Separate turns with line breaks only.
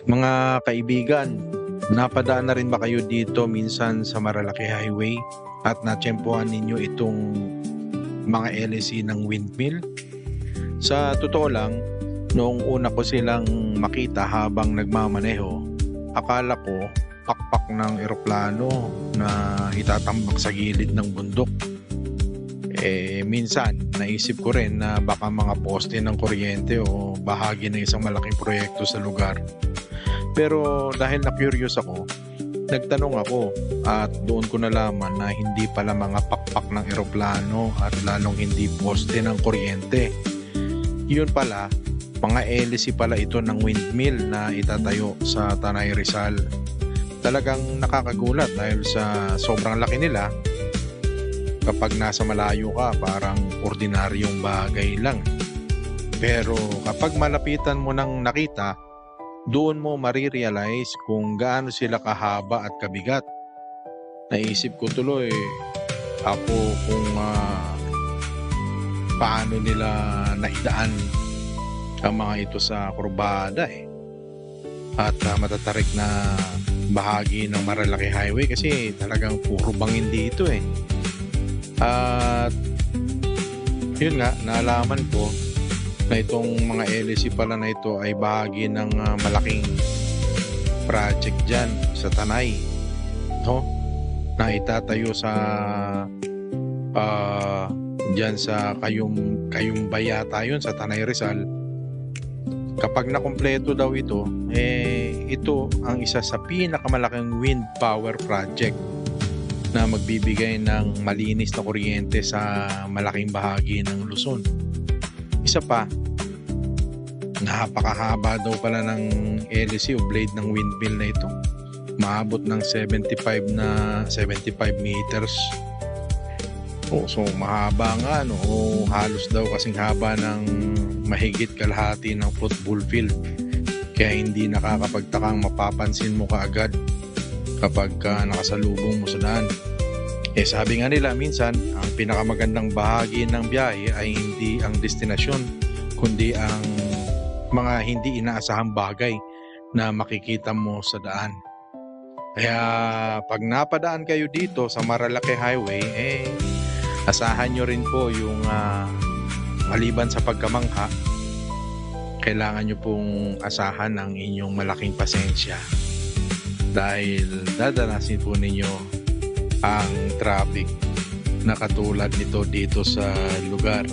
Mga kaibigan, napadaan na rin ba kayo dito minsan sa Marilaki Highway at natsyempuhan ninyo itong mga LEC ng windmill? Sa totoo lang, noong una ko silang makita habang nagmamaneho, akala ko pakpak ng eroplano na itatambak sa gilid ng bundok. Minsan naisip ko rin na baka mga poste ng kuryente o bahagi ng isang malaking proyekto sa lugar. Pero dahil na-curious ako, nagtanong ako at doon ko nalaman na hindi pala mga pakpak ng eroplano at lalong hindi poste ng kuryente. Yun pala, mga LC pala ito ng windmill na itatayo sa Tanay Rizal. Talagang nakakagulat dahil sa sobrang laki nila. Kapag nasa malayo ka, parang ordinaryong bagay lang. Pero kapag malapitan mo nang nakita, doon mo marirealize kung gaano sila kahaba at kabigat. Naisip ko tuloy ako kung paano nila naidaan ang mga ito sa kurbada at matatarik na bahagi ng Marilaki Highway kasi talagang puro bangin dito At yun nga, naalaman ko na itong mga LEC pala na ito ay bahagi ng malaking project dyan sa Tanay, no? Na itatayo sa dyan sa Kayong Bayata yun sa Tanay Rizal. Kapag nakumpleto daw ito, ito ang isa sa pinakamalaking wind power project na magbibigay ng malinis na kuryente sa malaking bahagi ng Luzon. Isa pa, napakahaba daw pala ng LEC o blade ng windmill na ito. Maabot ng 75 meters. So mahaba nga halos daw kasing haba ng mahigit kalahati ng football field. Kaya hindi nakakapagtakang mapapansin mo kaagad kapag nakasalubong mo sa daan. Sabi nga nila minsan, ang pinakamagandang bahagi ng biyahe ay hindi ang destinasyon, kundi ang mga hindi inaasahang bagay na makikita mo sa daan. Kaya pag napadaan kayo dito sa Marilaki Highway, asahan nyo rin po yung maliban sa pagkamangha, kailangan nyo pong asahan ang inyong malaking pasensya. Dahil dadanasin po ninyo ang traffic na katulad nito dito sa lugar